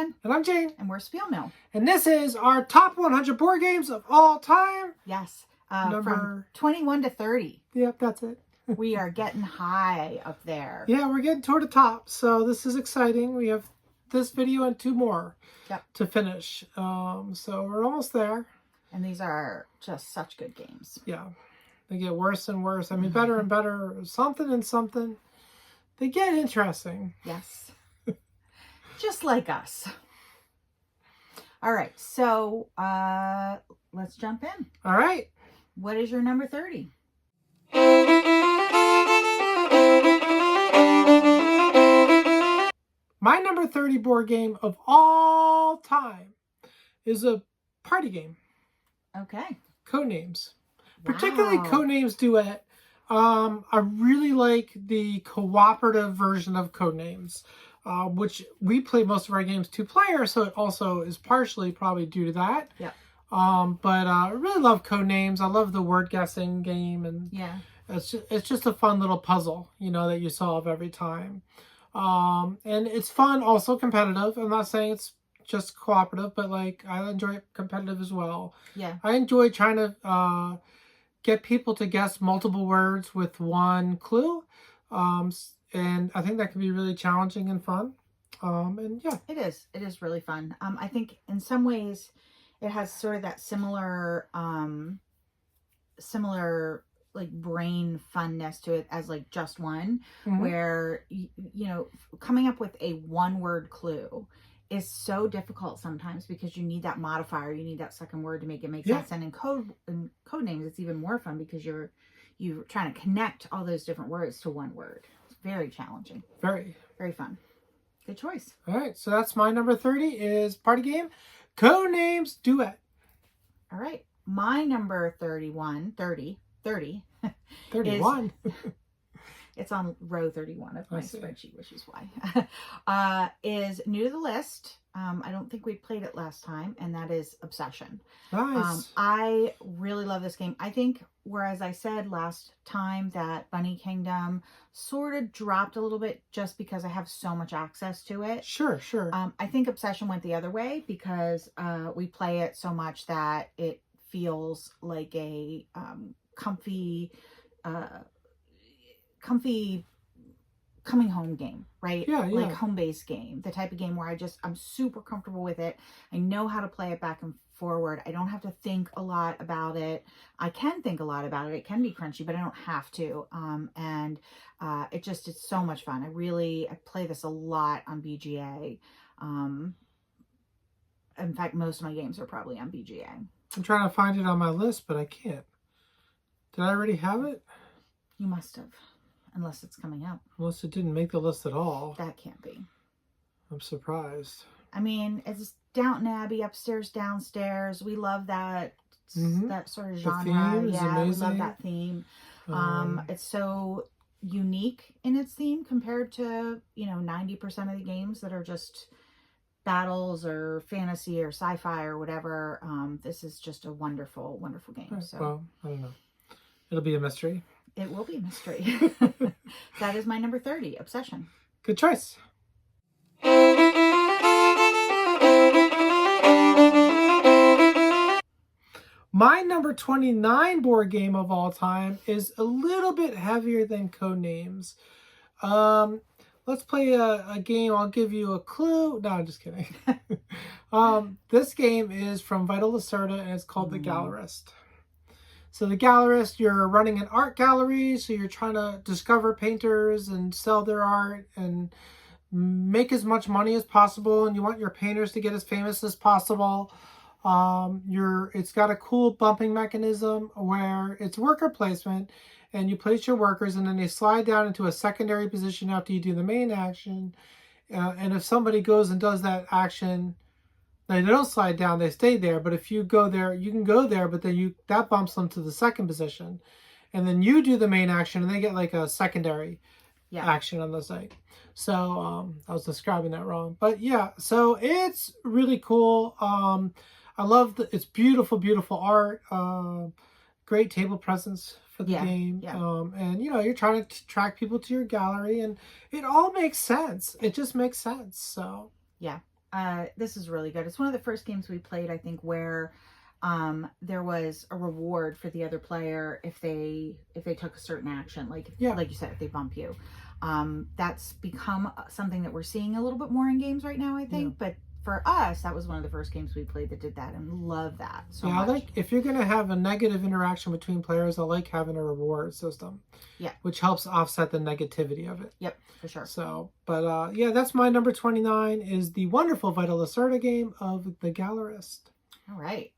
Jen. And I'm Jane. And we're SpielMill. And this is our top 100 board games of all time. Yes. From 21 to 30. Yep, that's it. We are getting high up there. Yeah, we're getting toward the top. So this is exciting. We have this video and two more to finish. So we're almost there. And these are just such good games. Yeah. They get worse and worse. I mean, better and better. Something and something. They get interesting. Yes. Just like us. All right. So let's jump in. All right. What is your number 30? My number 30 board game of all time is a party game. Okay. Codenames. Particularly Codenames Duet. I really like the cooperative version of Codenames, which we play most of our games two-player, so it also is partially probably due to that. Yeah. But I really love Codenames. I love the word guessing game, and it's just a fun little puzzle, you know, that you solve every time. And it's fun, also competitive. I'm not saying it's just cooperative, but like I enjoy competitive as well. Yeah. I enjoy trying to get people to guess multiple words with one clue. And I think that can be really challenging and fun. And yeah. It is. It is really fun. I think in some ways it has sort of that similar like brain funness to it as like Just One, where, you know, coming up with a one-word clue is so difficult sometimes because you need that modifier, you need that second word to make it make sense. And in Codenames, it's even more fun because you're trying to connect all those different words to one word. It's very challenging. Very. Very fun. Good choice. All right, so that's my number 30 is party game, Codenames Duet. All right. My number 31 31. It's on row 31 of my spreadsheet, which is why. Is new to the list. I don't think we played it last time, and that is Obsession. Nice. I really love this game. I think, whereas I said last time that Bunny Kingdom sort of dropped a little bit just because I have so much access to it. Sure, sure. I think Obsession went the other way because we play it so much that it feels like a comfy coming home game, right? Yeah, yeah. Like home-based game, the type of game where I'm super comfortable with it. I know how to play it back and forward. I don't have to think a lot about it. I can think a lot about it. It can be crunchy, but I don't have to. It's so much fun. I play this a lot on BGA. In fact, most of my games are probably on BGA. I'm trying to find it on my list, but I can't. Did I already have it? You must have. Unless it's coming up. Unless it didn't make the list at all. That can't be. I'm surprised. I mean, it's Downton Abbey, upstairs, downstairs. We love that that sort of genre. The theme is amazing. We love that theme. It's so unique in its theme compared to, 90% of the games that are just battles or fantasy or sci-fi or whatever. This is just a wonderful, wonderful game. Right. So, well, I don't know. It'll be a mystery. It will be a mystery. That is my number 30, Obsession. Good choice. My number 29 board game of all time is a little bit heavier than Codenames. Let's play a game. I'll give you a clue. No, I'm just kidding. This game is from Vital Lacerda, and it's called The Gallerist. So The Gallerist, you're running an art gallery, so you're trying to discover painters and sell their art and make as much money as possible, and you want your painters to get as famous as possible. It's got a cool bumping mechanism where it's worker placement, and you place your workers and then they slide down into a secondary position after you do the main action. And if somebody goes and does that action, they don't slide down, they stay there. But if you go there, you can go there, but then that bumps them to the second position. And then you do the main action and they get like a secondary action on the site. So I was describing that wrong. But yeah, so it's really cool. I love it's beautiful, beautiful art. Great table presence for the game. And you're trying to attract people to your gallery, and it all makes sense. It just makes sense. So yeah. This is really good. It's one of the first games we played, I think, where there was a reward for the other player if they took a certain action, like like you said, if they bump you. That's become something that we're seeing a little bit more in games right now, I think. But for us, that was one of the first games we played that did that, and love that so much. I like, if you're going to have a negative interaction between players, I like having a reward system. Yeah. Which helps offset the negativity of it. Yep, for sure. So, but yeah, that's my number 29, is the wonderful Vital Lacerda game of The Gallerist. All right.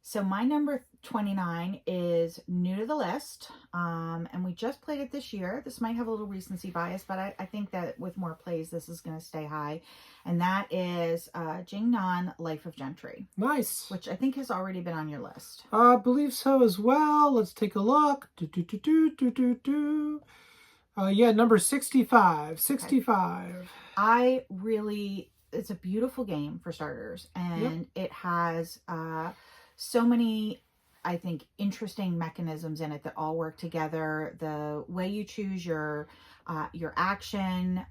So my number 29 is new to the list, and we just played it this year. This might have a little recency bias, but I think that with more plays, this is going to stay high. And that is Jingnan, Life of Gentry. Nice. Which I think has already been on your list. I believe so as well. Let's take a look. Yeah, number 65. 65. Okay. It's a beautiful game for starters, and it has so many, I think, interesting mechanisms in it that all work together. The way you choose your action,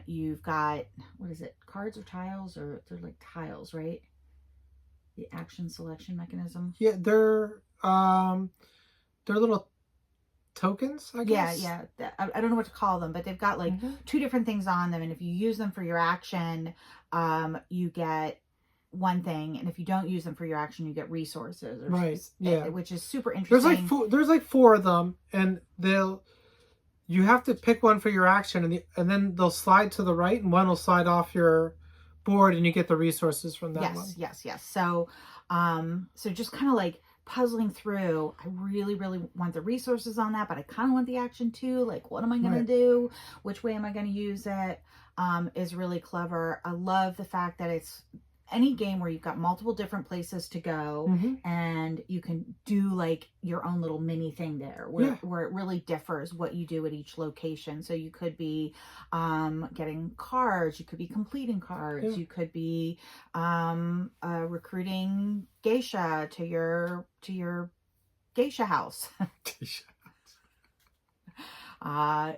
you've got, what is it, cards or tiles, or they're like tiles, right? The action selection mechanism. Yeah, they're little tokens, I guess. Yeah. I don't know what to call them, but they've got like two different things on them, and if you use them for your action, you get one thing, and if you don't use them for your action, you get resources. Right. Yeah. Which is super interesting. There's like four of them, and you have to pick one for your action, and then they'll slide to the right, and one will slide off your board, and you get the resources from that one. Yes. So just kind of like puzzling through. I really want the resources on that, but I kind of want the action too. Like, what am I going to do? Which way am I going to use it? Is really clever. I love the fact that it's any game where you've got multiple different places to go, and you can do like your own little mini thing there where it really differs what you do at each location. So you could be getting cards, you could be completing cards, you could be recruiting geisha to your geisha house.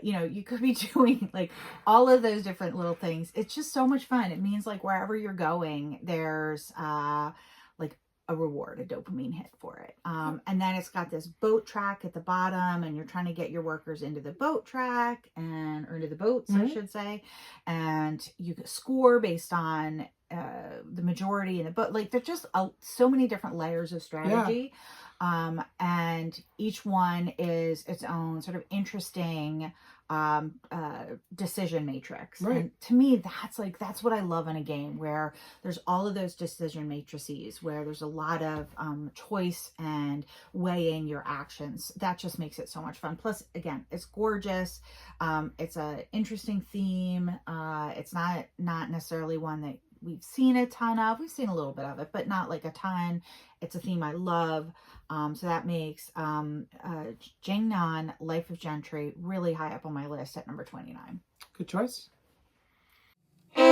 You could be doing like all of those different little things. It's just so much fun. It means like wherever you're going, there's like a reward, a dopamine hit for it. And then it's got this boat track at the bottom, and you're trying to get your workers into the boat track or into the boats, I should say. And you score based on the majority in the boat. Like, there's just so many different layers of strategy. And each one is its own sort of interesting decision matrix. Right. And to me, that's what I love in a game, where there's all of those decision matrices, where there's a lot of choice and weighing your actions. That just makes it so much fun. Plus, again, it's gorgeous. It's an interesting theme. It's not necessarily one that we've seen a ton of. We've seen a little bit of it, but not like a ton. It's a theme I love. So that makes Jingnan, Life of Gentry, really high up on my list at number 29. Good choice. All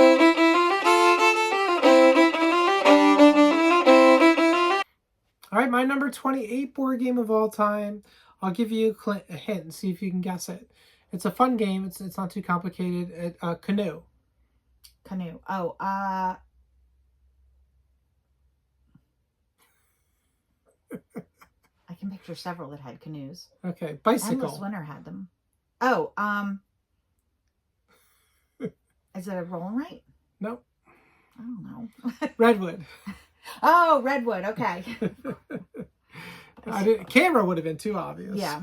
right, my number 28 board game of all time. I'll give you a hint and see if you can guess it. It's a fun game. It's not too complicated. Canoe. Canoe. Oh, I can picture several that had canoes. Okay, bicycle. Endless Winter had them. Oh, is it a roll and write? Nope. I don't know. Redwood. Oh, Redwood. Okay. Camera would have been too obvious. Yeah,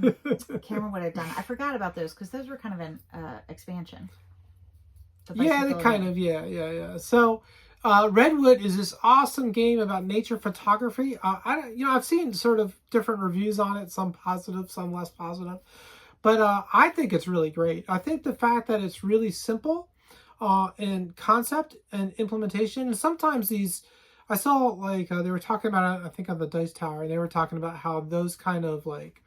camera would have done. I forgot about those because those were kind of an expansion. Yeah, they kind of, yeah. So, Redwood is this awesome game about nature photography. I've seen sort of different reviews on it, some positive, some less positive, but I think it's really great. I think the fact that it's really simple in concept and implementation. And sometimes I saw like they were talking about it, I think on the Dice Tower, and they were talking about how those kind of like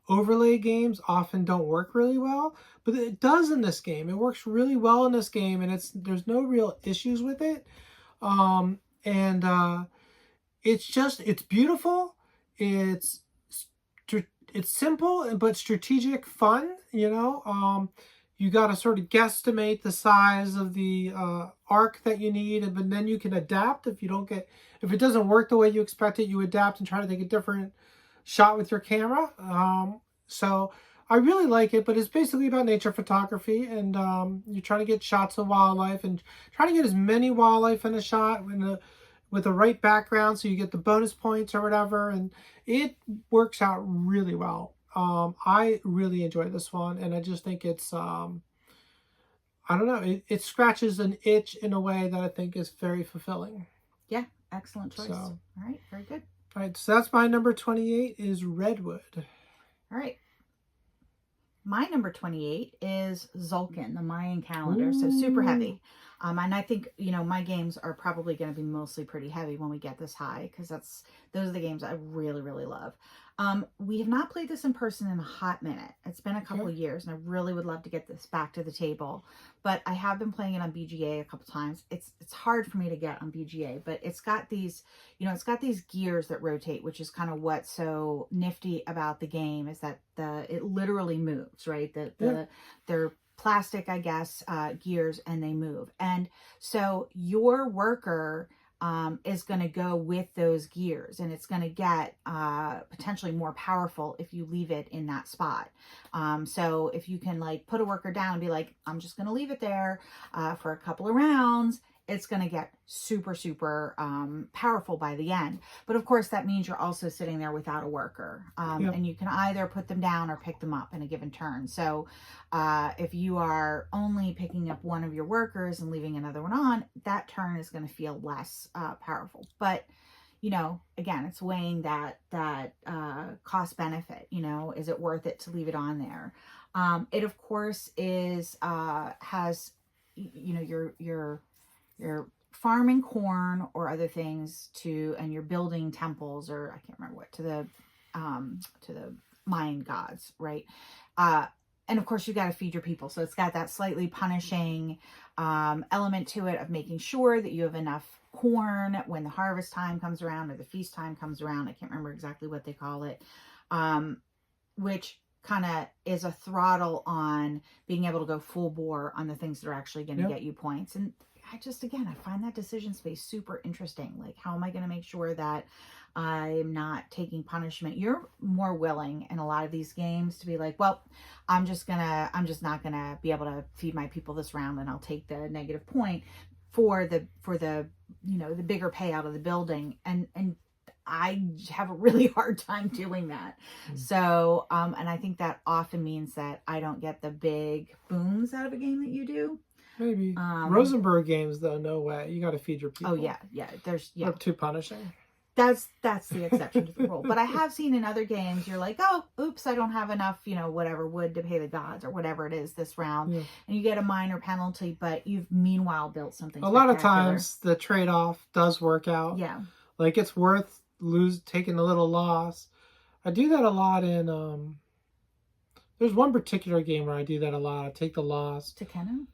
overlay games often don't work really well, but it does in this game. It works really well in this game, and there's no real issues with it. It's beautiful. It's simple but strategic fun. you got to sort of guesstimate the size of the arc that you need, but then you can adapt if it doesn't work the way you expect it, you adapt and try to take a different shot with your camera. So I really like it, but it's basically about nature photography, and you're trying to get shots of wildlife and trying to get as many wildlife in a shot with the right background so you get the bonus points or whatever, and it works out really well. I really enjoy this one, and I just think it's, I don't know, it scratches an itch in a way that I think is very fulfilling. Yeah, excellent choice. So, all right, very good. All right, so that's my number 28 is Redwood. All right. My number 28 is Tzolk'in, the Mayan calendar. So super heavy. And I think, my games are probably going to be mostly pretty heavy when we get this high, because those are the games I really, really love. We have not played this in person in a hot minute. It's been a couple of years, and I really would love to get this back to the table. But I have been playing it on BGA a couple times. It's hard for me to get on BGA, but it's got these, it's got these gears that rotate, which is kind of what's so nifty about the game, is that it literally moves, right? They're plastic, I guess, gears, and they move. And so your worker is going to go with those gears, and it's going to get potentially more powerful if you leave it in that spot. So if you can put a worker down and be like, I'm just going to leave it there for a couple of rounds, it's going to get super, super powerful by the end. But of course, that means you're also sitting there without a worker. And you can either put them down or pick them up in a given turn. So if you are only picking up one of your workers and leaving another one on, that turn is going to feel less powerful. But, again, it's weighing that cost benefit. Is it worth it to leave it on there? It, of course, has, you're farming corn or other things and you're building temples, or I can't remember what, to the Mayan gods, right? And of course you got to feed your people. So it's got that slightly punishing element to it of making sure that you have enough corn when the harvest time comes around or the feast time comes around. I can't remember exactly what they call it, which kind of is a throttle on being able to go full bore on the things that are actually going to get you points. And I find that decision space super interesting. Like, how am I going to make sure that I'm not taking punishment? You're more willing in a lot of these games to be like, well, I'm just not gonna be able to feed my people this round, and I'll take the negative point for the the bigger payout of the building. And I have a really hard time doing that. So, and I think that often means that I don't get the big booms out of a game that you do. Maybe. Rosenberg games, though, no way. You got to feed your people. Oh, yeah. Or too punishing. That's the exception to the rule. But I have seen in other games, you're like, oh, oops, I don't have enough, whatever, wood to pay the gods or whatever it is this round. Yeah. And you get a minor penalty, but you've meanwhile built something spectacular. A lot of times the trade-off does work out. Yeah. Like, it's worth taking a little loss. I do that a lot in, there's one particular game where I do that a lot. I take the loss. Tekkenu?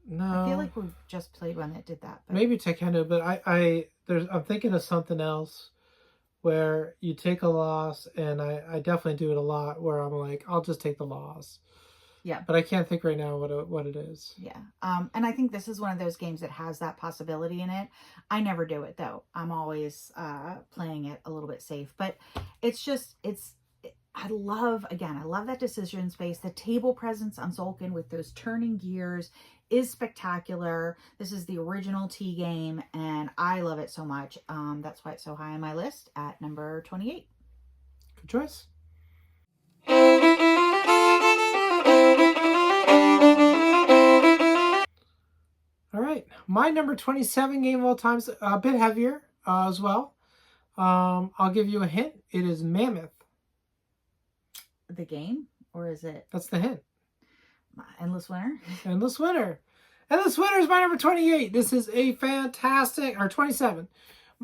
No. I feel like we've just played one that did that. But... Maybe Tekkenu, but I'm thinking of something else where you take a loss, and I definitely do it a lot where I'm like, I'll just take the loss. Yeah. But I can't think right now what it is. Yeah. And I think this is one of those games that has that possibility in it. I never do it, though. I'm always playing it a little bit safe. But I love that decision space. The table presence on Tzolk'in with those turning gears is spectacular. This is the original T game, and I love it so much. That's why it's so high on my list at number 28. Good choice. All right, my number 27 game of all time is a bit heavier as well. I'll give you a hint. It is Mammoth. The game, or is it? That's the hint. Endless Winter? Endless Winter. Endless Winter is my number 28. This is a fantastic, or 27,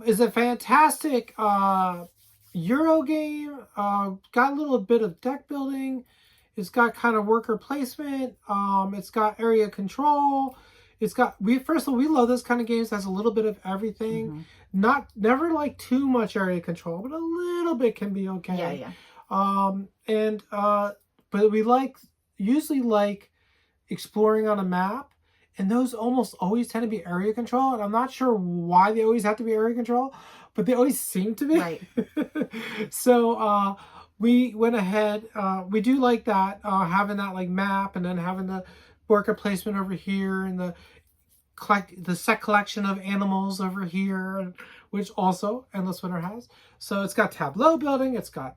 is a fantastic Euro game. Got a little bit of deck building. It's got kind of worker placement. It's got area control. It's got, first of all, we love this kind of games. It has a little bit of everything. Mm-hmm. Never like too much area control, but a little bit can be okay. Yeah. But we usually like exploring on a map. And those almost always tend to be area control. And I'm not sure why they always have to be area control, but they always seem to be. Right. So we went ahead. We do like that, having that like map, and then having the worker placement over here, and the set collection of animals over here, which also Endless Winter has. So it's got tableau building. It's got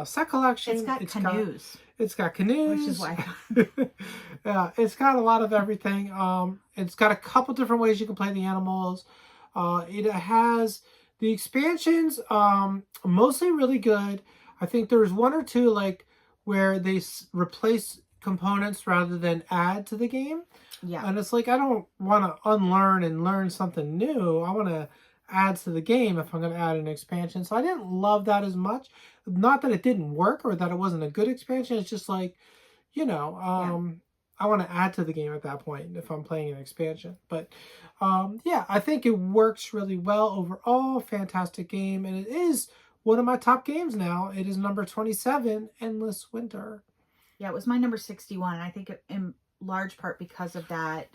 set collection. It's got canoes. It's got canoes. Which is why. Yeah, it's got a lot of everything. It's got a couple different ways you can play the animals. It has the expansions, mostly really good. I think there's one or two like where they replace components rather than add to the game. Yeah. And it's like, I don't want to unlearn and learn something new. I want to add to the game if I'm going to add an expansion. So I didn't love that as much. Not that it didn't work or that it wasn't a good expansion. It's just like, you know, I want to add to the game at that point if I'm playing an expansion. But yeah, I think it works really well overall. Fantastic game. And it is one of my top games now. It is number 27, Endless Winter. Yeah, it was my number 61. And I think in large part because of that,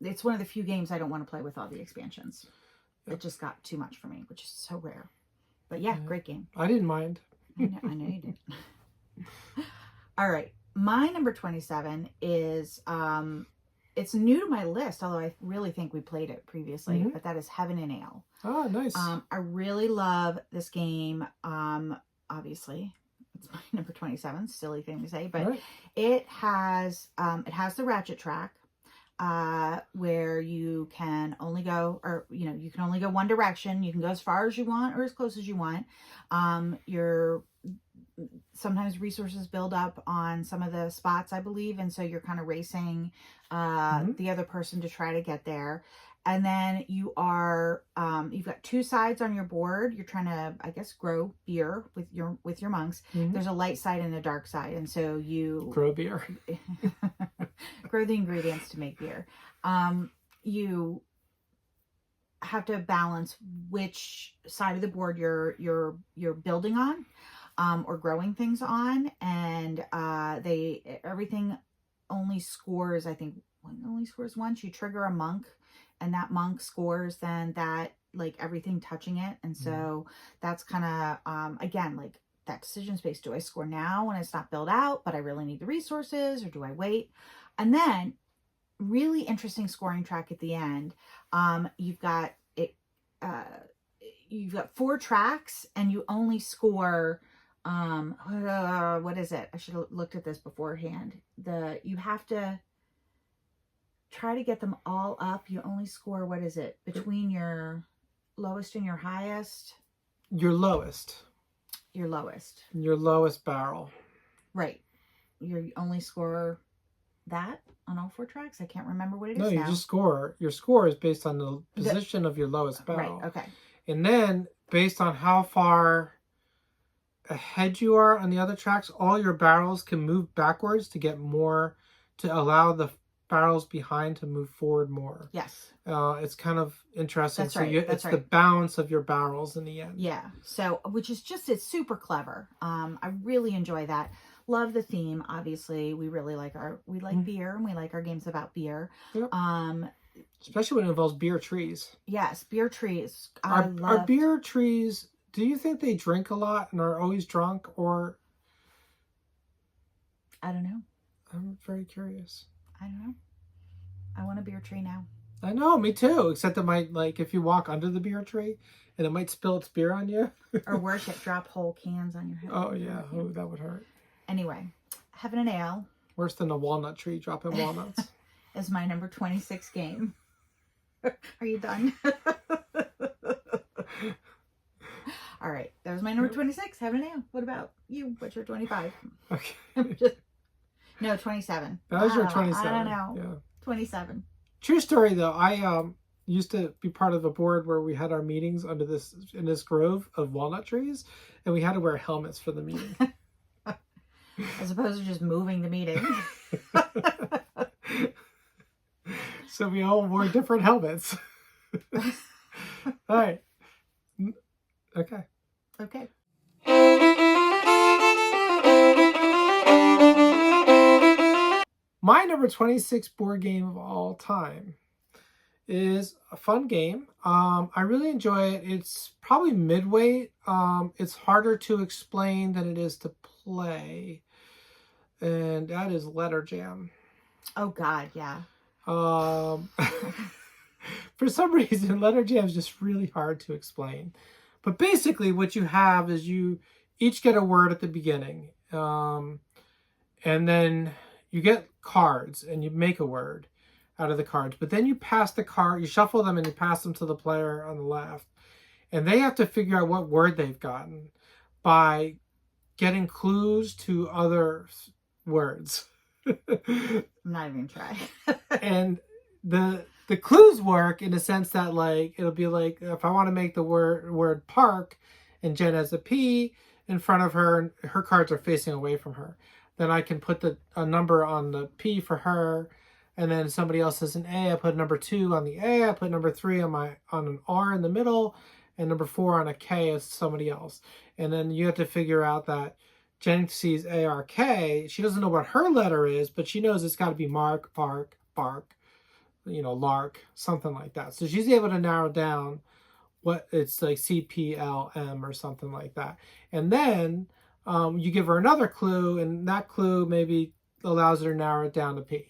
it's one of the few games I don't want to play with all the expansions. It just got too much for me, which is so rare. But yeah, great game. I didn't mind. I know you didn't. All right. My number 27 is, it's new to my list, although I really think we played it previously, but that is Heaven and Ale. Oh, nice. I really love this game. Obviously, it's my number 27, silly thing to say, but it has the ratchet track, where you can only go, or, you know, you can only go one direction. You can go as far as you want or as close as you want. Sometimes resources build up on some of the spots, I believe. And so you're kind of racing, the other person to try to get there. And then you are, you've got two sides on your board. You're trying to, I guess, grow beer with your monks. There's a light side and a dark side. And so you grow beer, grow the ingredients to make beer. You have to balance which side of the board you're building on, or growing things on. And, everything only scores, I think only scores once. You trigger a monk, and that monk scores then that, like, everything touching it. And so that's kind of, again, like that decision space. Do I score now when it's not built out, but I really need the resources, or do I wait? And then really interesting scoring track at the end. You've got 4 tracks, and you only score, what is it? I should have looked at this beforehand. You have to try to get them all up. You only score, what is it? Between your lowest and your highest? Your lowest. Your lowest. Your lowest barrel. Right. You only score that on all 4 tracks? I can't remember what it is now. No, you just score. Your score is based on the position of your lowest barrel. Right, okay. And then, based on how far ahead you are on the other tracks, all your barrels can move backwards to get more, to allow the barrels behind to move forward more. Yes. It's kind of interesting. That's so right. it's the balance of your barrels in the end. Yeah. So, which is just, it's super clever. I really enjoy that. Love the theme. Obviously, we really like beer, and we like our games about beer. Yep. Especially when it involves beer trees. Yes, beer trees. Are beer trees, do you think they drink a lot and are always drunk, or? I don't know. I'm very curious. I don't know. I want a beer tree now. I know, me too. Except it might, like, if you walk under the beer tree, and it might spill its beer on you. Or worse, it drop whole cans on your head. Oh, yeah. Oh, that would hurt. Anyway, Heaven and Ale. Worse than a walnut tree dropping walnuts. Is my number 26 game. Are you done? All right. That was my number 26, Heaven and Ale. What about you? What's your 25? Okay. No, 27. That was your 27. I don't know. Yeah. 27. True story, though. I used to be part of a board where we had our meetings in this grove of walnut trees, and we had to wear helmets for the meeting. As opposed to just moving the meeting. So we all wore different helmets. All right. Okay. Okay. My number 26 board game of all time is a fun game. I really enjoy it. It's probably midweight. It's harder to explain than it is to play. And that is Letter Jam. Oh, God, yeah. For some reason, Letter Jam is just really hard to explain. But basically, what you have is you each get a word at the beginning. And then you get cards and you make a word out of the cards. But then you pass the card, you shuffle them and you pass them to the player on the left. And they have to figure out what word they've gotten by getting clues to other words. I'm not even trying. And the clues work in the sense that, like, it'll be like, if I want to make the word park and Jen has a P in front of her and her cards are facing away from her, then I can put a number on the P for her, and then somebody else has an A, I put number 2 on the A, I put number 3 on an R in the middle, and number 4 on a K as somebody else. And then you have to figure out that Jen sees A-R-K. She doesn't know what her letter is, but she knows it's got to be Mark, Park, Bark, Lark, something like that. So she's able to narrow down what it's like, C-P-L-M or something like that. And then you give her another clue, and that clue maybe allows her to narrow it down to P.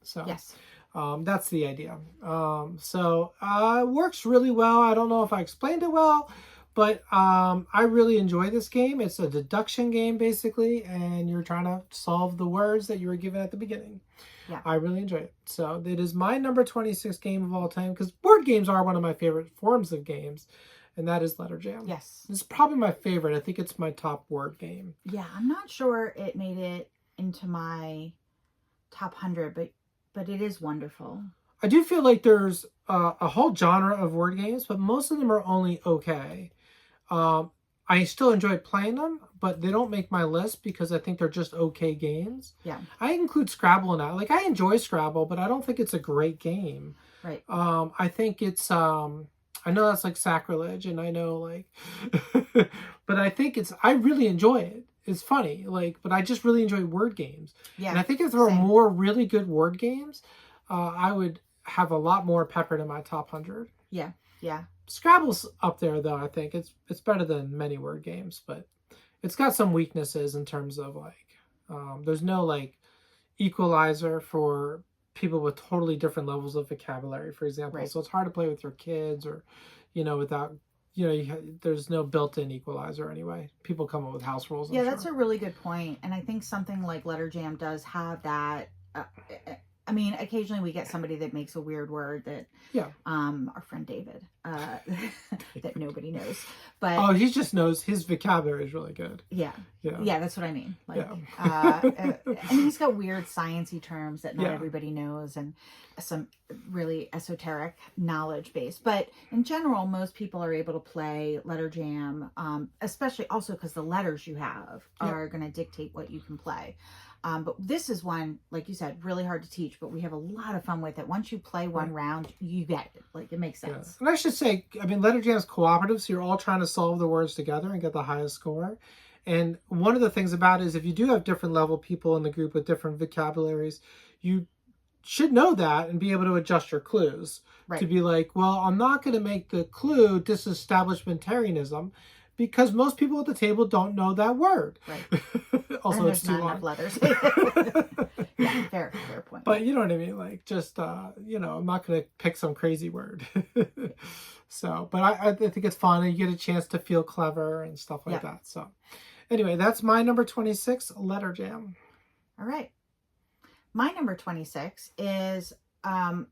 So Yes. that's the idea. It works really well. I don't know if I explained it well, but I really enjoy this game. It's a deduction game, basically, and you're trying to solve the words that you were given at the beginning. Yeah. I really enjoy it. So it is my number 26 game of all time, because board games are one of my favorite forms of games, and that is Letter Jam. Yes. It's probably my favorite. I think it's my top word game. Yeah, I'm not sure it made it into my top 100, but it is wonderful. I do feel like there's a whole genre of word games, but most of them are only okay. I still enjoy playing them, but they don't make my list because I think they're just okay games. Yeah. I include Scrabble in that. Like, I enjoy Scrabble, but I don't think it's a great game. Right. I think it's, I know that's like sacrilege, and I know, like, but I think I really enjoy it. It's funny, like, but I just really enjoy word games. Yeah. And I think if there were more really good word games, I would have a lot more peppered in my top 100. Yeah. Yeah. Scrabble's up there, though. I think it's better than many word games, but it's got some weaknesses in terms of, like, there's no, like, equalizer for people with totally different levels of vocabulary, for example. Right. So it's hard to play with your kids, or, without, there's no built-in equalizer anyway. People come up with house rules. Yeah, that's a really good point. And I think something like Letter Jam does have that. I mean, occasionally we get somebody that makes a weird word that, our friend David, that nobody knows. But he just knows his vocabulary is really good. Yeah, that's what I mean. Like, and he's got weird sciencey terms that not everybody knows, and some really esoteric knowledge base. But in general, most people are able to play Letter Jam, especially also because the letters you have are going to dictate what you can play. But this is one, like you said, really hard to teach, but we have a lot of fun with it. Once you play one round, you get it. Like, it makes sense. And I should say, I mean, Letter Jam is cooperative, so you're all trying to solve the words together and get the highest score. And one of the things about it is, if you do have different level people in the group with different vocabularies, you should know that and be able to adjust your clues. Right. To be like, well, I'm not going to make the clue disestablishmentarianism, because most people at the table don't know that word. Right. Also, it's too long. Letters. Yeah, fair point. But you know what I mean? Like, just, I'm not going to pick some crazy word. So, but I think it's fun, and you get a chance to feel clever and stuff like that. So anyway, that's my number 26, Letter Jam. All right. My number 26 is, the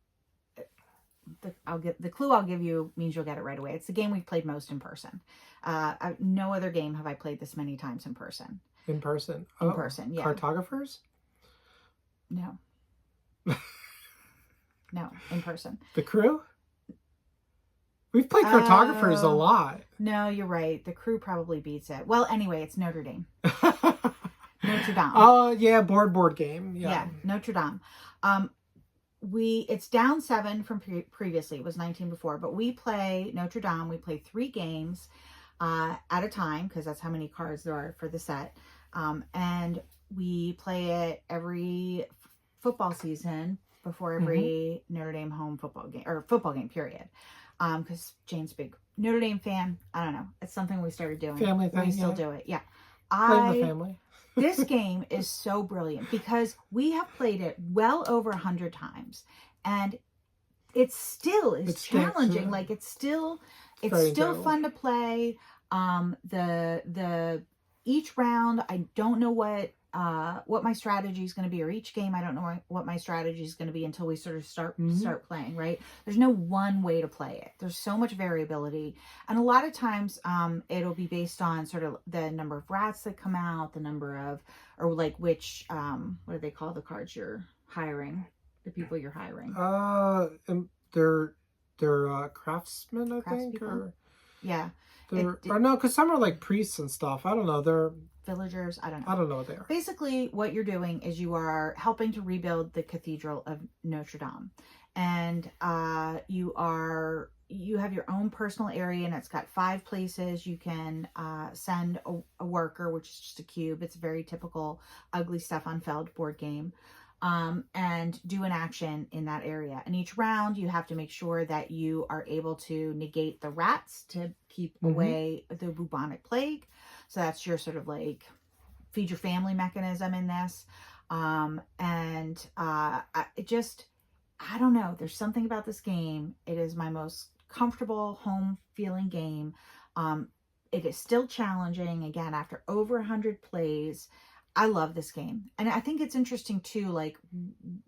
clue I'll give you means you'll get it right away. It's the game we've played most in person. No other game have I played this many times in person. In person? In person, yeah. Cartographers? No. No, in person. The Crew? We've played Cartographers a lot. No, you're right. The Crew probably beats it. Well, anyway, it's Notre Dame. Notre Dame. Oh, yeah, board game. Yeah, Notre Dame. It's down 7 from previously. It was 19 before, but we play Notre Dame. We play 3 games at a time, because that's how many cards there are for the set. And we play it every football season before every Notre Dame home football game or football game period. Because Jane's a big Notre Dame fan. I don't know. It's something we started doing. Family thing. We still do it. Yeah. Blame the family. This game is so brilliant because we have played it well over 100 times, and it still is challenging. Like it's still fun to play. The each round, I don't know what my strategy is going to be, or each game I don't know what my strategy is going to be until we sort of start playing, right? There's no one way to play it. There's so much variability, and a lot of times it'll be based on sort of the number of rats that come out, the number of, or like which what do they call the cards you're hiring, the people you're hiring? They're craftsmen, I think, or yeah. Or no, because some are like priests and stuff. I don't know. They're villagers. I don't know. I don't know what they are. Basically, what you're doing is you are helping to rebuild the Cathedral of Notre Dame, and you have your own personal area, and it's got 5 places you can send a worker, which is just a cube. It's a very typical ugly Stefan Feld board game. And do an action in that area. And each round you have to make sure that you are able to negate the rats to keep away the bubonic plague. So that's your sort of like feed your family mechanism in this. I don't know. There's something about this game. It is my most comfortable home feeling game. It is still challenging, again, after over 100 plays. I love this game. And I think it's interesting too, like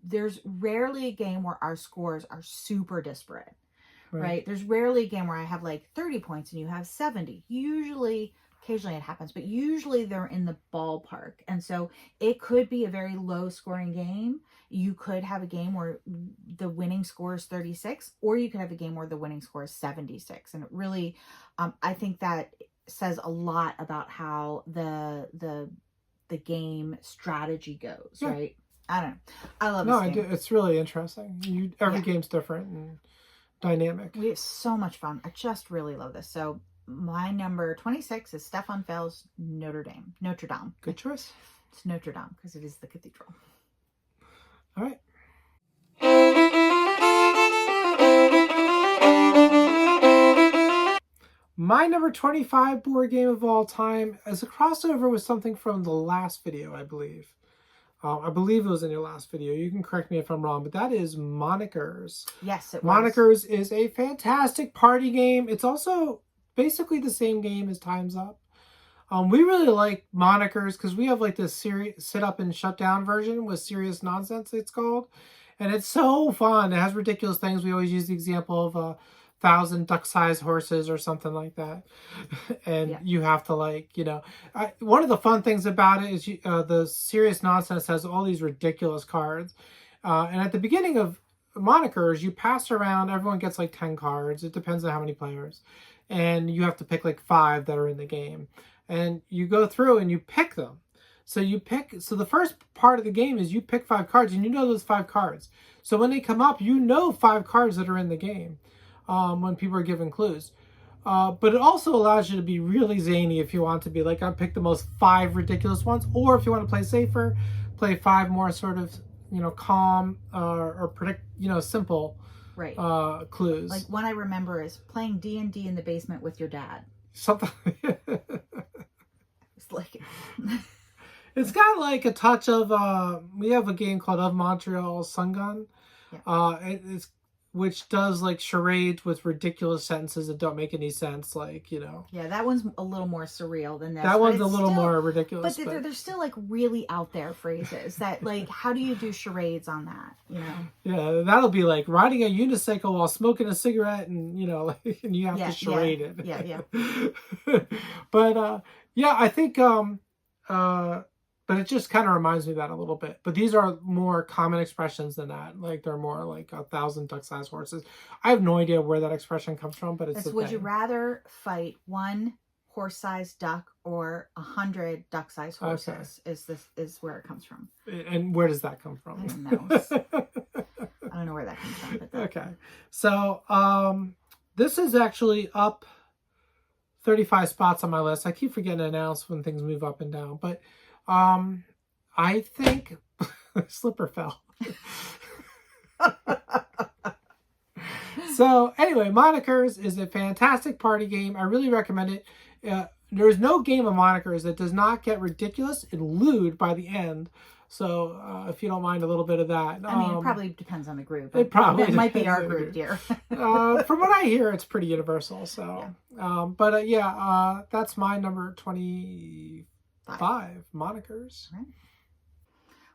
there's rarely a game where our scores are super disparate, right? There's rarely a game where I have like 30 points and you have 70. Usually, occasionally it happens, but usually they're in the ballpark. And so it could be a very low scoring game. You could have a game where the winning score is 36, or you could have a game where the winning score is 76. And it really, I think that says a lot about how the game strategy goes, right? I don't know. I love this game. It's really interesting. Every game's different and dynamic. We have so much fun. I just really love this. So my number 26 is Stefan Feld's Notre Dame. Good choice. It's Notre Dame because it is the cathedral. All right. My number 25 board game of all time is a crossover with something from the last video, I believe. I believe it was in your last video. You can correct me if I'm wrong, but that is Monikers. Yes, it was. Monikers is a fantastic party game. It's also basically the same game as Time's Up. We really like Monikers because we have like this sit up and shut down version with Serious Nonsense, it's called. And it's so fun. It has ridiculous things. We always use the example of 1,000 duck-sized horses or something like that. And you have to one of the fun things about it is the Serious Nonsense has all these ridiculous cards. And at the beginning of Monikers, you pass around, everyone gets like 10 cards. It depends on how many players. And you have to pick like 5 that are in the game. And you go through and you pick them. So the first part of the game is you pick 5 cards and you know those 5 cards. So when they come up, you know 5 cards that are in the game when people are given clues. But it also allows you to be really zany if you want to be like, I picked the most 5 ridiculous ones. Or if you want to play safer, play 5 more sort of, calm or predict, simple clues. Like one I remember is playing D&D in the basement with your dad. Something. It's like... It's got like a touch of, we have a game called Of Montreal Sungun, which does like charades with ridiculous sentences that don't make any sense, Yeah, that one's a little more surreal than this. That one's a little more ridiculous. But they're still like really out there phrases that like, how do you do charades on that, Yeah, that'll be like riding a unicycle while smoking a cigarette and, and you have to charade it. Yeah. But, I think, but it just kind of reminds me of that a little bit. But these are more common expressions than that. Like they're more like 1,000 duck-sized horses. I have no idea where that expression comes from, but it's would you rather fight 1 horse-sized duck or 100 duck-sized horses? Okay. Is where it comes from. And where does that come from? I don't know. I don't know where that comes from. But okay. So this is actually up 35 spots on my list. I keep forgetting to announce when things move up and down, but I think Slipper fell. So anyway, Monikers is a fantastic party game. I really recommend it. There is no game of Monikers that does not get ridiculous and lewd by the end. So if you don't mind a little bit of that. I mean, it probably depends on the group. It probably might be our group, dear. From what I hear, it's pretty universal. So, yeah. That's my number 25, Monikers. Right.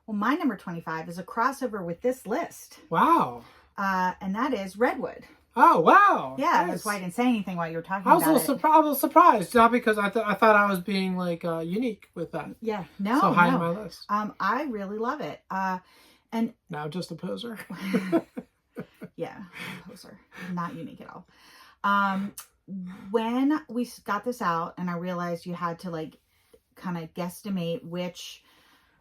Well, my number 25 is a crossover with this list. Wow. And that is Redwood. Oh, wow. Yeah, Nice. that's why I didn't say anything while you were talking about it. I was surprised, not because I thought I was being like unique with that. Yeah, no, so high on my list. I really love it. And now just a poser. Yeah, poser, not unique at all. When we got this out, and I realized you had to like kind of guesstimate which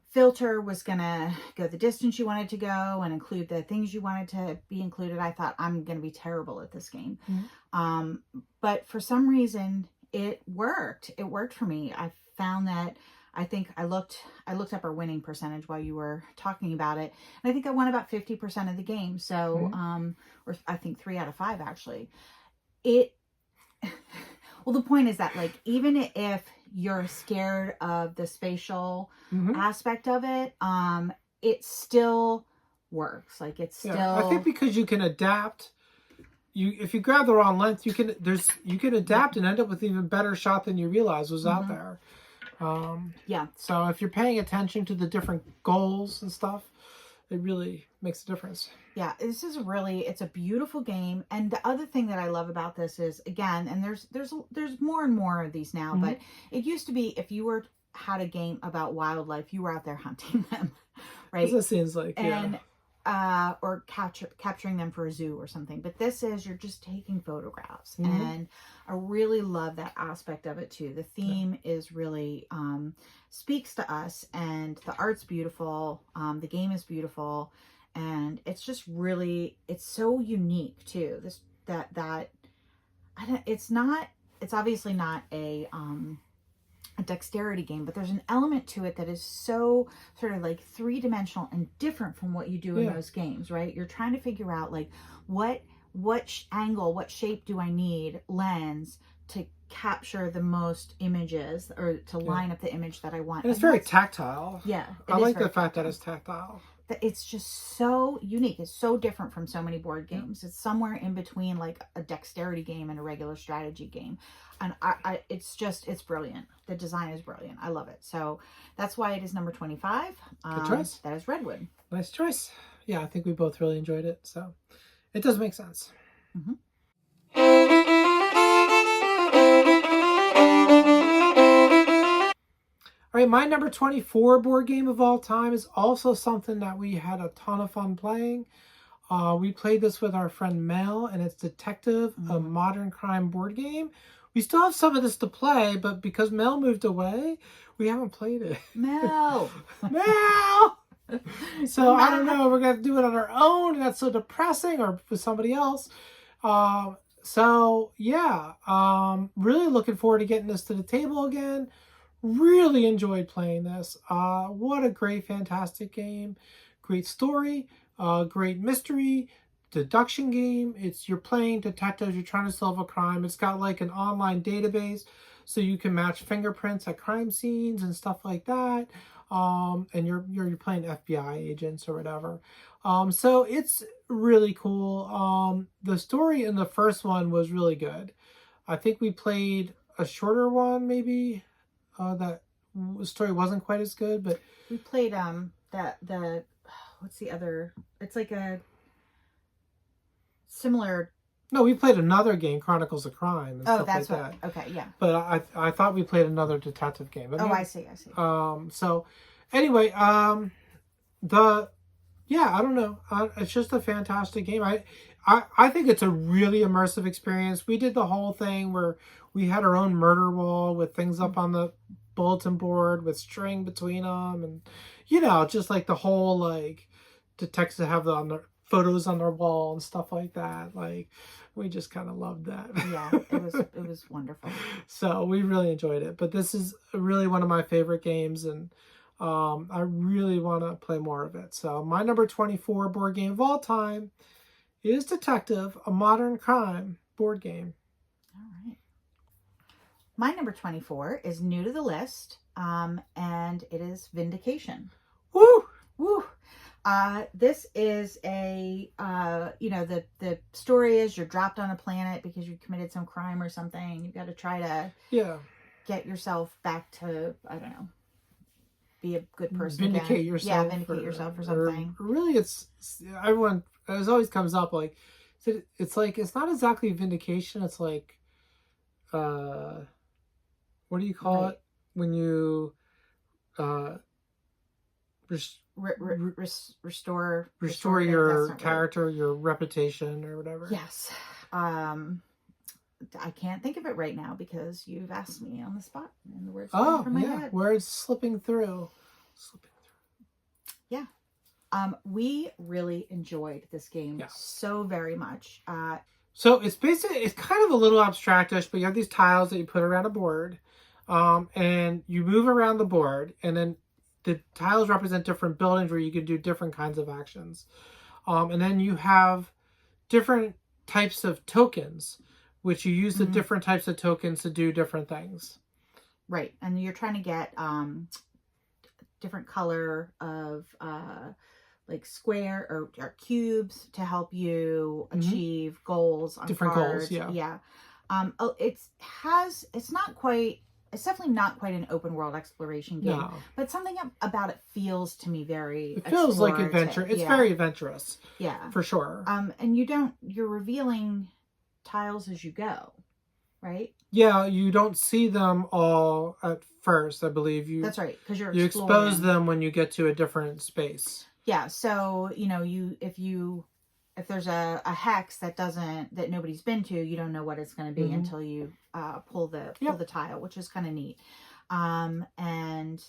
filter was gonna go the distance you wanted to go and include the things you wanted to be included, I thought, I'm gonna be terrible at this game. Mm-hmm. But for some reason it worked. It worked for me. I found that I think I looked up our winning percentage while you were talking about it, and I think I won about 50% of the game. So or I think 3 out of 5 actually. Well, the point is that, like, even if you're scared of the spatial aspect of it, it still works. Like, it's still. I think because you can adapt. If you grab the wrong length, you can adapt and end up with an even better shot than you realize was out there. So if you're paying attention to the different goals and stuff, it really makes a difference. Yeah, this is it's a beautiful game. And the other thing that I love about this is, again, and there's more and more of these now, but it used to be if you had a game about wildlife, you were out there hunting them, right? It seems like, and or capturing them for a zoo or something. But this is, you're just taking photographs, and I really love that aspect of it too. The theme is really speaks to us, and the art's beautiful. The game is beautiful, and it's just really, it's so unique too. It's obviously not a dexterity game, but there's an element to it that is so sort of like 3-dimensional and different from what you do in those games, right? You're trying to figure out like what angle, what shape do I need, lens, to capture the most images, or to line up the image that I want. And it's very tactile. Yeah. I like the fact that it's tactile. It's just so unique. It's so different from so many board games. It's somewhere in between like a dexterity game and a regular strategy game. And it's brilliant. The design is brilliant. I love it. So that's why it is number 25. Good choice. That is Redwood. Nice choice. Yeah, I think we both really enjoyed it. So it does make sense. All right, my number 24 board game of all time is also something that we had a ton of fun playing. We played this with our friend Mel, and it's Detective, a modern crime board game. We still have some of this to play, but because Mel moved away, we haven't played it. Mel! Mel! So I don't know, we're going to do it on our own, and that's so depressing, or with somebody else. Really looking forward to getting this to the table again. Really enjoyed playing this. What a great, fantastic game. Great story, great mystery, deduction game. You're playing detectives, you're trying to solve a crime. It's got like an online database, so you can match fingerprints at crime scenes and stuff like that. And you're playing FBI agents or whatever. So it's really cool. The story in the first one was really good. I think we played a shorter one, maybe. That story wasn't quite as good, but we played what's the other? It's like a similar. No, we played another game, Chronicles of Crime. And That's right. Okay, yeah. But I thought we played another detective game. But I see. So anyway, I don't know. It's just a fantastic game. I think it's a really immersive experience. We did the whole thing where we had our own murder wall with things up on the bulletin board with string between them, and just like the whole like detectives have their photos on their wall and stuff like that. Like, we just kind of loved that. Yeah, it was wonderful. So we really enjoyed it. But this is really one of my favorite games, and I really want to play more of it. So my number 24 board game of all time is Detective, a modern crime board game. All right. My number 24 is new to the list, and it is Vindication. Woo! Woo! This is a, the story is you're dropped on a planet because you committed some crime or something. You've got to try to get yourself back to, I don't know, be a good person Vindicate again. yourself. Yeah, vindicate yourself for something. Really, it's everyone, it always comes up like, it's like, it's not exactly vindication. It's like, what do you call it? When you, restore your character, right. Your reputation or whatever. Yes. I can't think of it right now because you've asked me on the spot and the words from my head. Words slipping through. Yeah. We really enjoyed this game so very much. So it's kind of a little abstractish, but you have these tiles that you put around a board, and you move around the board, and then the tiles represent different buildings where you can do different kinds of actions. And then you have different types of tokens, which you use the different types of tokens to do different things. Right. And you're trying to get different color of like square or cubes to help you achieve goals on different cards. Goals, yeah. It's definitely not quite an open world exploration game, but something about it feels to me it feels like adventure. It's very adventurous. Yeah. For sure. And you're revealing tiles as you go, right? Yeah, you don't see them all at first, I believe. That's right, because you expose them when you get to a different space. Yeah, so if there's a hex that nobody's been to, you don't know what it's going to be until you pull the tile, which is kind of neat. And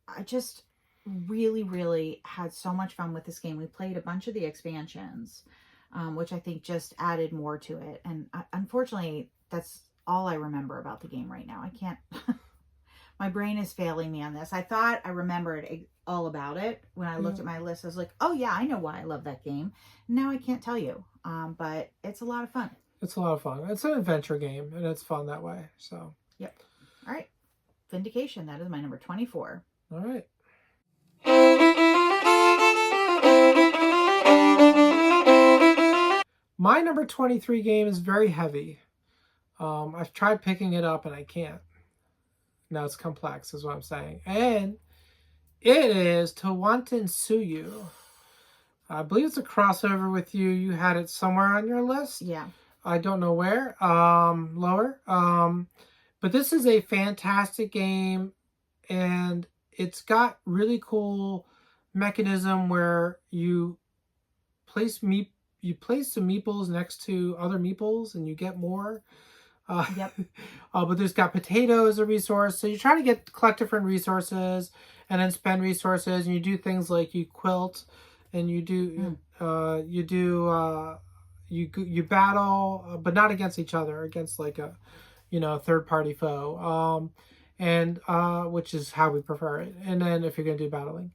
I just really, really had so much fun with this game. We played a bunch of the expansions, which I think just added more to it. And unfortunately, that's all I remember about the game right now. I can't. My brain is failing me on this. I thought I remembered all about it when I looked at my list. I was like, oh yeah, I know why I love that game. Now I can't tell you, but it's a lot of fun. It's a lot of fun. It's an adventure game, and it's fun that way. So. Yep. All right. Vindication. That is my number 24. All right. My number 23 game is very heavy. I've tried picking it up and I can't. Now it's complex is what I'm saying. And it is Tawantin Suyu. I believe it's a crossover with you. You had it somewhere on your list. Yeah. I don't know where. Lower. But this is a fantastic game. And it's got really cool mechanism where you place some meeples next to other meeples and you get more. But there's got potato as a resource. So you try to collect different resources and then spend resources, and you do things like you quilt and you battle, but not against each other, against like a, third party foe. And which is how we prefer it. And then if you're going to do battling,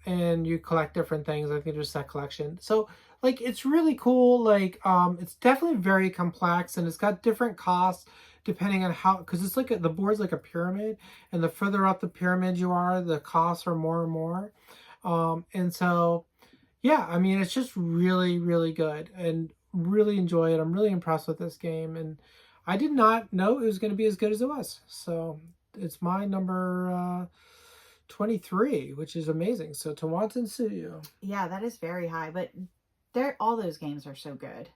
and you collect different things, I think there's set collection. So like, it's really cool. Like, it's definitely very complex, and it's got different costs depending on how, because it's like the board's like a pyramid, and the further up the pyramid you are, the costs are more and more. And so, yeah, I mean, it's just really, really good, and really enjoy it. I'm really impressed with this game, and I did not know it was going to be as good as it was. So it's my number 23, which is amazing. So Tawantin Suyu. Yeah, that is very high, but all those games are so good.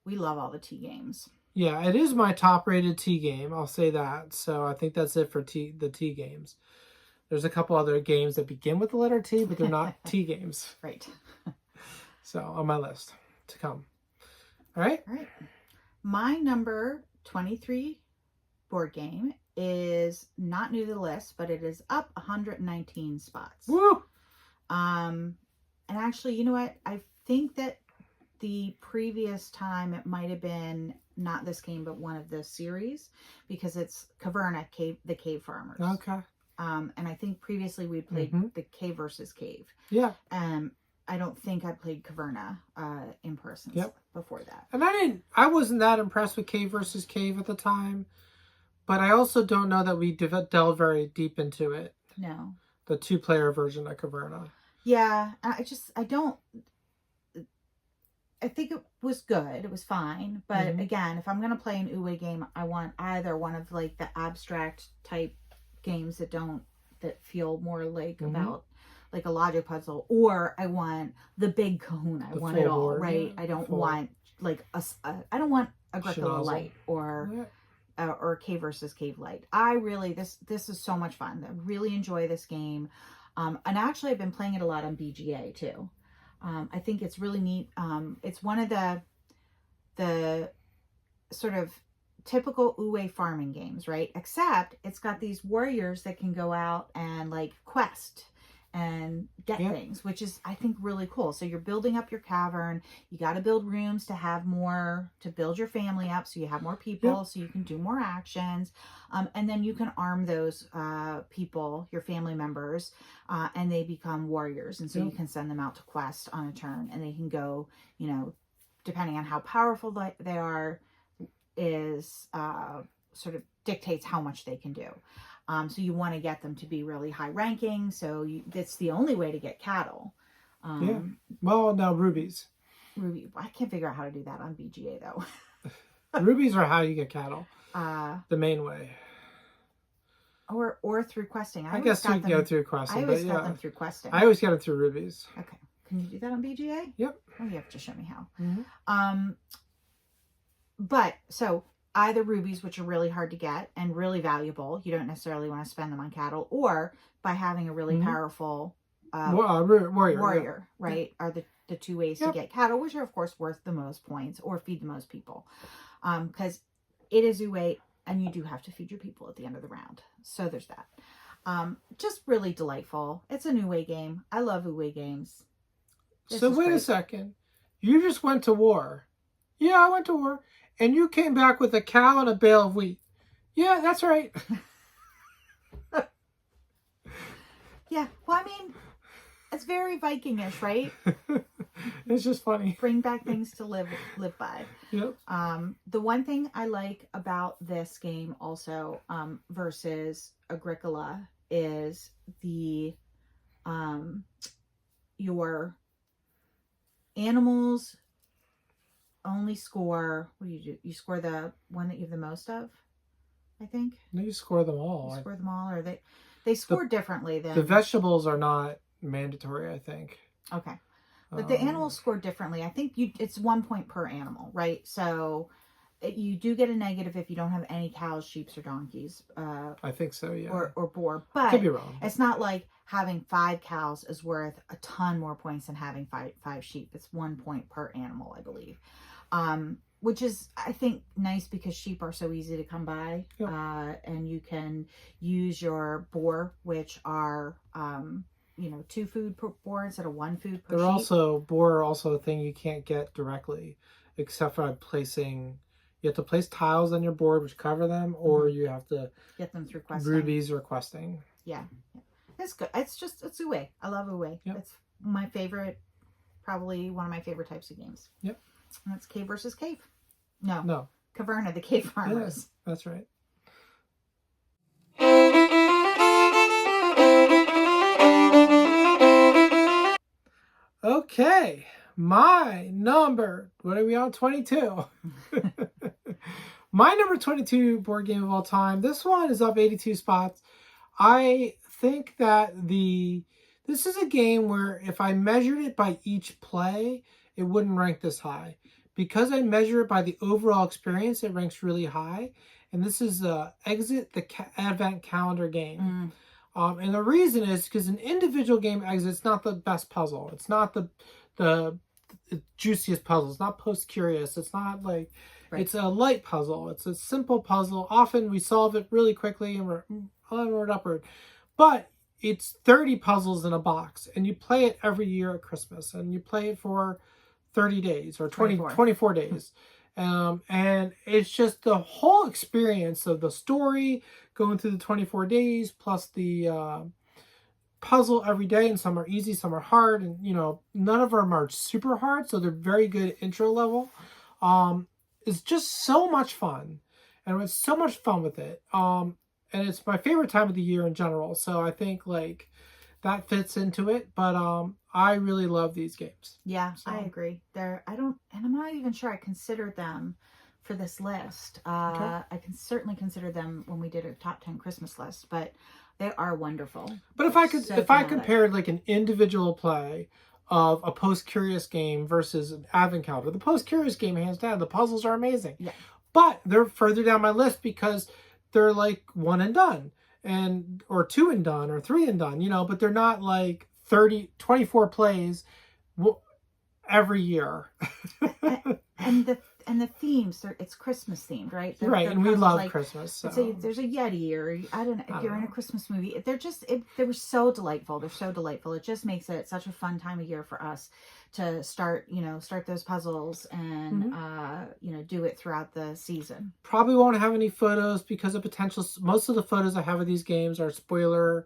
We love all the T games. Yeah, it is my top rated T game. I'll say that. So I think that's it for the T games. There's a couple other games that begin with the letter T, but they're not T games. Right. So on my list to come. All right. All right. My number 23 board game is not new to the list, but it is up 119 spots. Woo! And actually, you know what? I think that the previous time it might have been not this game, but one of the series, because it's Caverna, the Cave Farmers. Okay. And I think previously we played the Cave versus Cave. Yeah. I don't think I played Caverna in person before that. And I wasn't that impressed with Cave versus Cave at the time, but I also don't know that we delved very deep into it. No. The 2-player version of Caverna. Yeah, I think it was good. It was fine. But again, if I'm going to play an Uwe game, I want either one of like the abstract type games that feel more like about like a logic puzzle, or I want the big kahuna. I want it all, board, right? I don't want like I don't want Agricola Light or Cave versus Cave Light. This is so much fun. I really enjoy this game. And actually I've been playing it a lot on BGA too. I think it's really neat. It's one of the sort of typical Uwe farming games, right? Except it's got these warriors that can go out and like quest and get things, which is, I think, really cool. So you're building up your cavern. You got to build rooms to have more, to build your family up so you have more people, so you can do more actions. And then you can arm those people, your family members, and they become warriors. And so you can send them out to quest on a turn, and they can go, you know, depending on how powerful they are, is sort of dictates how much they can do. So you want to get them to be really high ranking. So that's the only way to get cattle. Well, no, rubies. I can't figure out how to do that on BGA though. Rubies are how you get cattle. The main way. Or through questing. I guess you can go through questing. I always got them through questing. I always get them through rubies. Okay. Can you do that on BGA? Yep. Oh, you have to show me how. But so either rubies, which are really hard to get and really valuable. You don't necessarily want to spend them on cattle, or by having a really powerful warrior, right? Are the two ways to get cattle, which are of course worth the most points or feed the most people. Because it is Uwe, and you do have to feed your people at the end of the round. So there's that. Just really delightful. It's an Uwe game. I love Uwe games. So wait a second. You just went to war. Yeah, I went to war. And you came back with a cow and a bale of wheat. Yeah, that's right. Yeah, well, I mean, it's very Vikingish, right? It's just funny. Bring back things to live by. Yep. The one thing I like about this game also versus Agricola is the your animals only score, what do? You score the one that you have the most of, I think. No, you score them all. You score them all, or they score differently than... The vegetables are not mandatory, I think. Okay. But the animals score differently. I think it's 1 point per animal, right? So you do get a negative if you don't have any cows, sheep, or donkeys. I think so, yeah. Or boar. But could be wrong. It's not like having 5 cows is worth a ton more points than having five sheep. It's 1 point per animal, I believe. Which is, I think, nice because sheep are so easy to come by. Yep. And you can use your boar, which are, 2 food per boar instead of 1 food per sheep. Boar are also a thing you can't get directly, except for placing... You have to place tiles on your board which cover them, or you have to get them through questing. Rubies or questing. Yeah. It's good. It's Uwe. I love Uwe. Yep. It's my favorite, probably one of my favorite types of games. Yep. And that's Cave versus Cave. No. Caverna, the Cave Farmers. Yeah, that's right. Okay. My number, what are we on? 22. My number 22 board game of all time. This one is up 82 spots. I think that this is a game where if I measured it by each play, it wouldn't rank this high. Because I measure it by the overall experience, it ranks really high. And this is Exit the Advent Calendar game. And the reason is because an individual game Exit's not the best puzzle. It's not the juiciest puzzle. It's not post-curious. It's not like... Right. It's a light puzzle. It's a simple puzzle. Often we solve it really quickly and we're onward, upward. But it's 30 puzzles in a box. And you play it every year at Christmas. And you play it for 30 days or 24 days. And it's just the whole experience of the story going through the 24 days plus the puzzle every day, and some are easy, some are hard, and none of them are super hard, so they're very good intro level. It's just so much fun, and it's so much fun with it. And it's my favorite time of the year in general, so I think like that fits into it. But I really love these games. Yeah, so. I agree. And I'm not even sure I considered them for this list. I can certainly consider them when we did a top 10 Christmas list, but they are wonderful. But if I compared like an individual play of a Post-Curious game versus an Advent Calendar, the Post-Curious game, hands down, the puzzles are amazing. Yeah. But they're further down my list because they're like one and done, or two and done, or three and done, but they're not like 24 plays every year. and the themes, it's Christmas themed, right? Right, and we love Christmas. So. There's a Yeti, or I don't know, if you're in a Christmas movie. They were so delightful. They're so delightful. It just makes it such a fun time of year for us to start those puzzles and, do it throughout the season. Probably won't have any photos because of potential. Most of the photos I have of these games are spoilerish.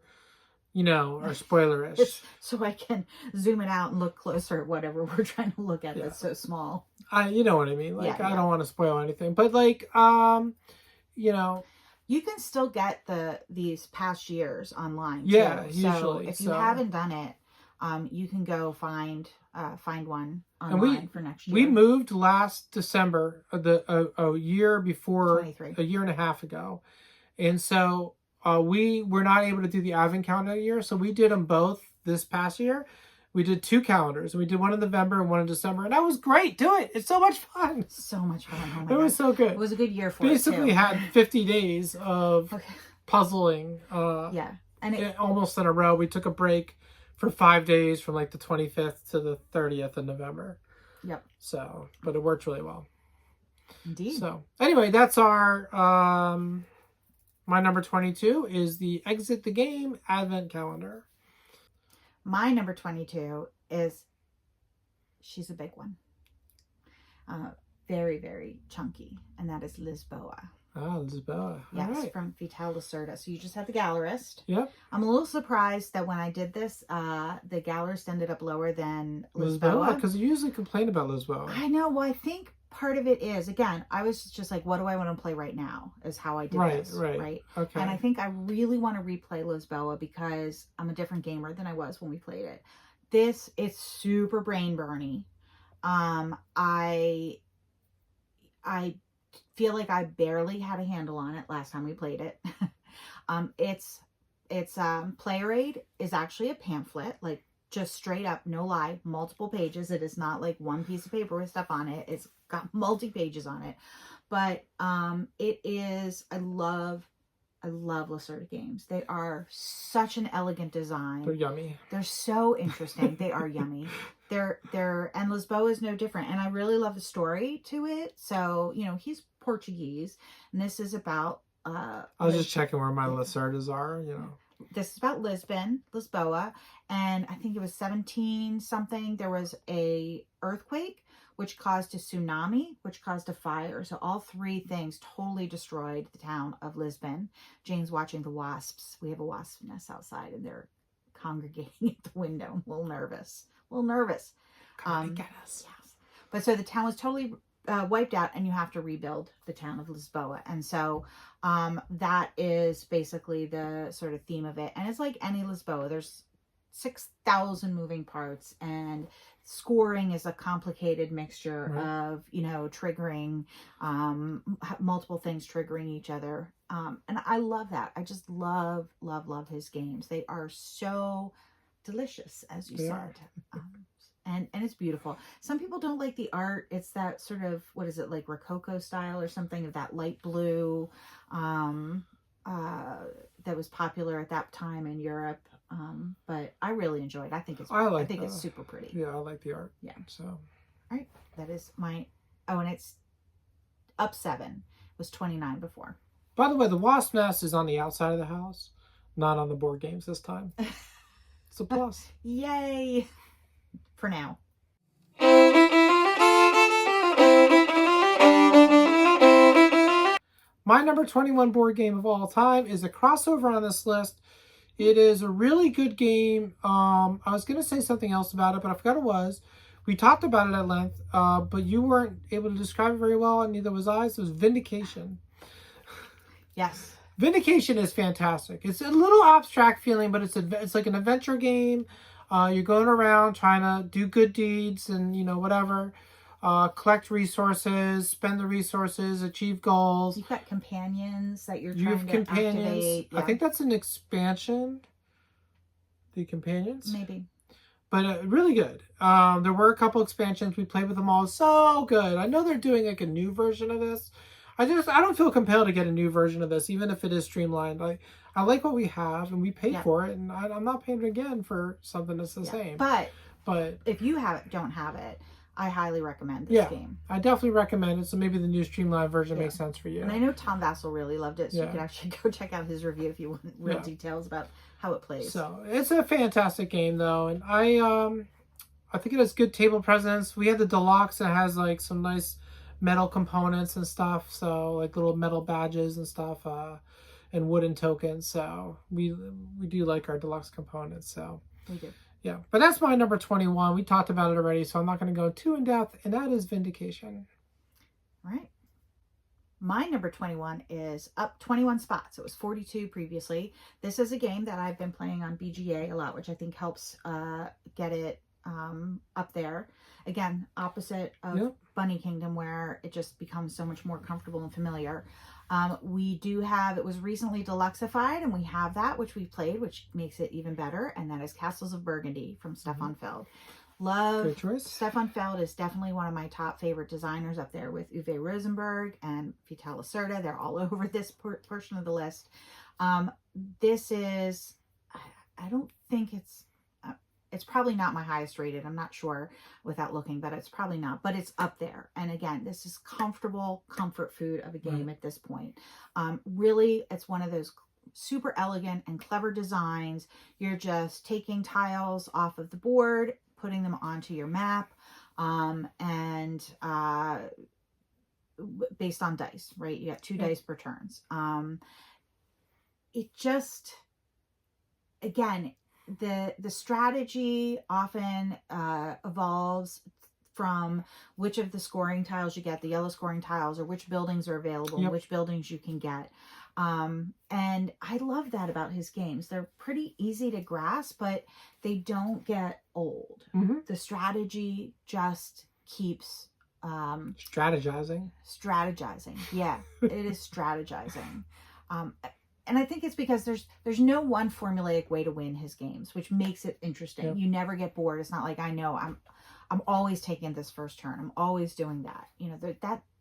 So I can zoom it out and look closer at whatever we're trying to look at that's so small. You know what I mean? Like, I don't want to spoil anything. But like, you can still get these past years online. Yeah, too. Usually. So if you haven't done it, you can go find one online for next year. We moved last December, a year before, 23. a year and a half ago. And so we were not able to do the Advent calendar year, so we did them both this past year. We did 2 calendars. We did one in November and one in December, and that was great. Do it. It's so much fun. So much fun. Oh my God. Was so good. It was a good year for Basically it, too. had 50 days of puzzling. And almost in a row. We took a break for 5 days from like the 25th to the 30th of November. Yep. So, but it worked really well. Indeed. So, anyway, that's our... my number 22 is the Exit the Game Advent Calendar. My number 22 she's a big one. Very, very chunky. And that is Lisboa. Lisboa. Yes, from Vital Lacerda. So you just have the Gallerist. Yep. I'm a little surprised that when I did this, the Gallerist ended up lower than Lisboa. Because you usually complain about Lisboa. I know. Well, I think part of it is, again, I was just like, what do I want to play right now is how I did this. Right. Okay. And I think I really want to replay Lisboa because I'm a different gamer than I was when we played it. It's super brain burny. I feel like I barely had a handle on it last time we played it. Player Aid is actually a pamphlet, like just straight up, no lie, multiple pages. It is not like one piece of paper with stuff on it. It's got multi pages on it, but it is. I love Lacerda games. They are such an elegant design. They're yummy. They're so interesting. They are yummy. And Lisboa is no different. And I really love the story to it. So, he's Portuguese, and this is about I was just checking where my Lacerdas are, This is about Lisboa, and I think it was 17 something. There was a earthquake, which caused a tsunami, which caused a fire. So all 3 things totally destroyed the town of Lisbon. Jane's watching the wasps. We have a wasp nest outside, and they're congregating at the window. I'm a little nervous. Come get us. Yes. But so the town was totally wiped out, and you have to rebuild the town of Lisboa. And so that is basically the sort of theme of it. And it's like any Lisboa. There's 6,000 moving parts, and scoring is a complicated mixture of, triggering multiple things triggering each other. And I love that. I just love his games. They are so delicious, as you said. And it's beautiful. Some people don't like the art. It's that sort of, what is it, like Rococo style or something, of that light blue that was popular at that time in Europe. But I really enjoyed it. I think it's super pretty. Yeah, I like the art. Yeah. So. All right. That is and it's up 7. It was 29 before. By the way, the wasp nest is on the outside of the house, not on the board games this time. It's a plus. Yay. For now. My number 21 board game of all time is a crossover on this list. It is a really good game. I was going to say something else about it, but I forgot it was. We talked about it at length, but you weren't able to describe it very well, and neither was I. So it was Vindication. Yes. Vindication is fantastic. It's a little abstract feeling, but it's like an adventure game. You're going around trying to do good deeds and, whatever. Collect resources, spend the resources, achieve goals. You've got companions that you're You trying have to companions. activate. Yeah. I think that's an expansion. The companions? Maybe. But really good. There were a couple expansions. We played with them all. So good. I know they're doing like a new version of this. I don't feel compelled to get a new version of this, even if it is streamlined. I like what we have, and we paid for it, and I'm not paying again for something that's the same. But if you don't have it, I highly recommend this game. I definitely recommend it. So maybe the new streamlined version makes sense for you. And I know Tom Vassell really loved it, so you can actually go check out his review if you want real details about how it plays. So it's a fantastic game, though, and I think it has good table presence. We had the deluxe that has like some nice metal components and stuff, so like little metal badges and stuff, and wooden tokens. So we do like our deluxe components. So we do. Yeah, but that's my number 21. We talked about it already, so I'm not going to go too in depth, and that is Vindication. All right. My number 21 is up 21 spots. It was 42 previously. This is a game that I've been playing on BGA a lot, which I think helps get it up there. Again, opposite of Bunny Kingdom, where it just becomes so much more comfortable and familiar. We do have, it was recently deluxeified, and we have that, which we played, which makes it even better, and that is Castles of Burgundy from Stefan Feld. Love Stefan Feld is definitely one of my top favorite designers, up there with Uwe Rosenberg and Vital Lacerda. They're all over this portion of the list. This is, I don't think it's probably not my highest rated. I'm not sure without looking, but it's probably not. But it's up there. And again, this is comfortable comfort food of a game at this point. Really, it's one of those super elegant and clever designs. You're just taking tiles off of the board, putting them onto your map, and based on dice, right? You got 2 dice per turns. It just, again, the strategy often evolves from which of the scoring tiles you get, the yellow scoring tiles, or which buildings are available, and which buildings you can get. And I love that about his games. They're pretty easy to grasp, but they don't get old. The strategy just keeps strategizing. Yeah, it is strategizing. And I think it's because there's no one formulaic way to win his games, which makes it interesting. You never get bored. It's not like, I know I'm always taking this first turn. I'm always doing that.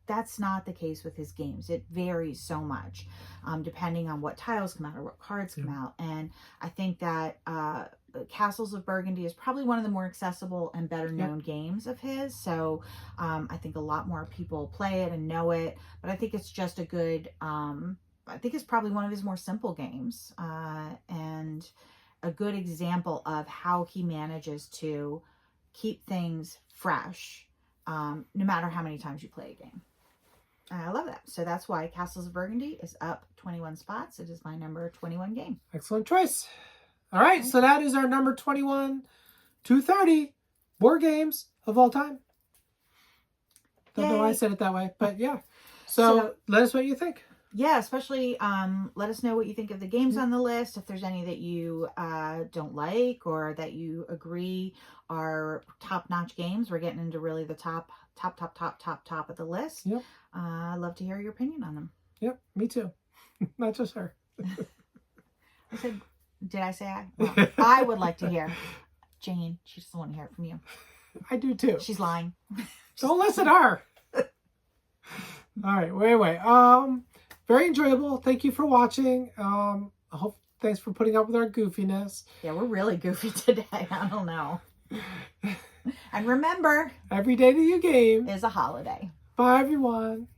That's not the case with his games. It varies so much, depending on what tiles come out or what cards come out. And I think that Castles of Burgundy is probably one of the more accessible and better known games of his. So I think a lot more people play it and know it. But I think it's just a good, I think it's probably one of his more simple games, and a good example of how he manages to keep things fresh, no matter how many times you play a game. I love that. So that's why Castles of Burgundy is up 21 spots. It is my number 21 game. Excellent choice. All right, so that is our number 21, 230 board games of all time. Don't know why I said it that way, but yeah. So let us know what you think. Yeah, especially let us know what you think of the games on the list. If there's any that you don't like, or that you agree are top-notch games. We're getting into really the top of the list. Yep. I'd love to hear your opinion on them. Yep, me too. Not just her. Did I say I? Well, I would like to hear. Jane, she doesn't want to hear it from you. I do too. She's lying. Don't listen to her. All right, wait. Very enjoyable. Thank you for watching. Thanks for putting up with our goofiness. Yeah, we're really goofy today. I don't know. And remember, every day that you game is a holiday. Bye, everyone.